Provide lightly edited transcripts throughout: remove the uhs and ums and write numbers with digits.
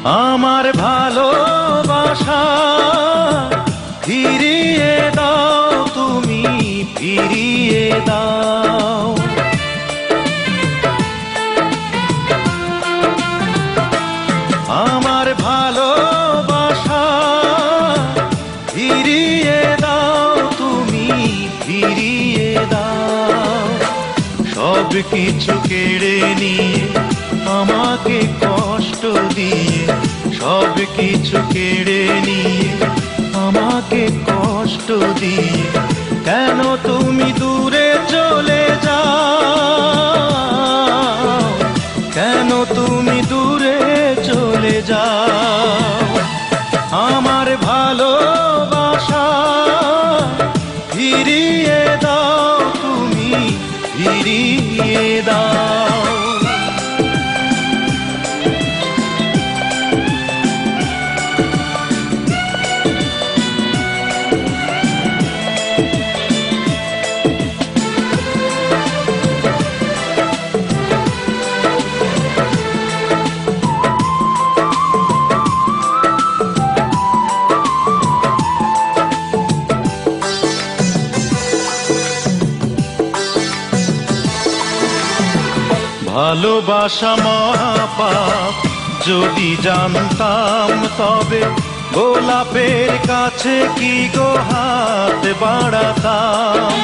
আমার ভালোবাসা ফিরিয়ে দাও, তুমি ফিরিয়ে দাও। আমার ভালোবাসা ফিরিয়ে দাও, তুমি ফিরিয়ে দাও। সব কিছু কেড়ে নিয়ে আমাকে কষ্ট দিয়ে, সব কিছু কেড়ে নিয়ে আমাকে কষ্ট দিয়ে, কেন তুমি দূরে চলে যাও, কেন তুমি দূরে চলে যাও। আমার ভালোবাসা ফিরিয়ে দাও, তুমি ফিরিয়ে দাও। ভালোবাসা মহাপাপ, যদি জানতাম তবে গোলাপের কাছে কি গো হাত বাড়াতাম।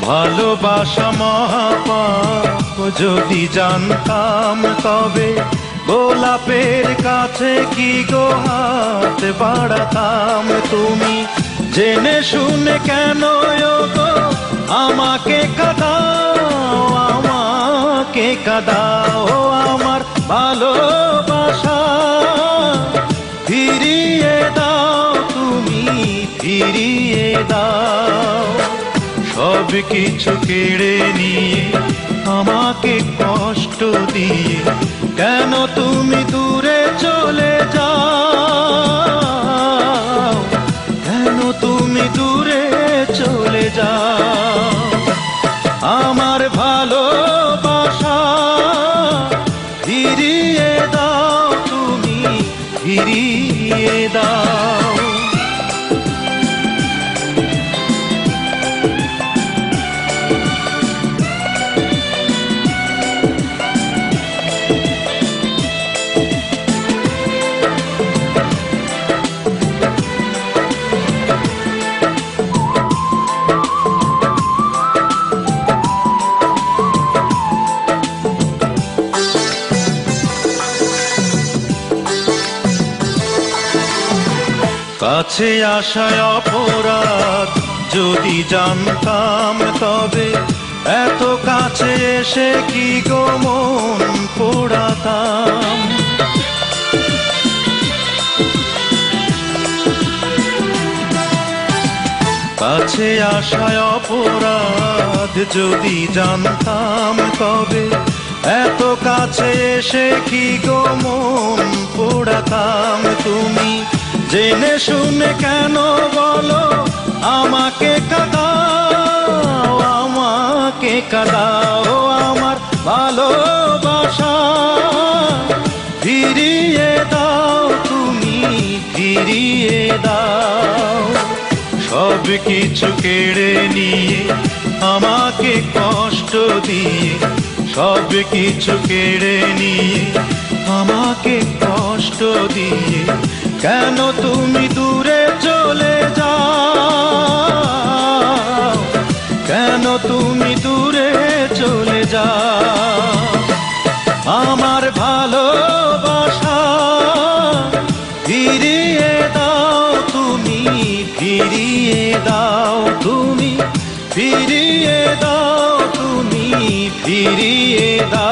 ভালোবাসা মহাপাপ, যদি জানতাম তবে গোলাপের কাছে কি গো হাত বাড়াতাম। তুমি জেনে শুনে কেন গো আমাকে কাঁদাও, আমাকে কাঁদাও। আমার ভালোবাসা ফিরিয়ে দাও, তুমি ফিরিয়ে দাও। সব কিছু কেড়ে নিয়ে আমাকে কষ্ট দিয়ে, কেন তুমি দূরে চলে যাও, কেন তুমি দূরে চলে যাও। আমার ভালোবাসা ফিরিয়ে দাও, তুমি ফিরিয়ে দাও। কাছে আসায় অপরাধ, যদি জানতাম তবে এত কাছে এসে কি গো মন পোড়াতাম। কাছে আসায় অপরাধ, যদি জানতাম তবে এত কাছে এসে কি গো মন পোড়াতাম। তুমি জেনে শুনে কেন বলো আমাকে কাঁদাও, আমাকে কাঁদাও। আমার ভালোবাসা ফিরিয়ে দাও, তুমি ফিরিয়ে দাও। সব কিছু কেড়ে নিয়ে আমাকে কষ্ট দিয়ে, সব কিছু কেড়ে নিয়ে আমাকে কষ্ট দিয়ে, কেন তুমি দূরে চলে যাও, কেন তুমি দূরে চলে যাও। আমার ভালোবাসা ফিরিয়ে দাও, তুমি ফিরিয়ে দাও, তুমি ফিরিয়ে দাও, তুমি ফিরিয়ে দাও।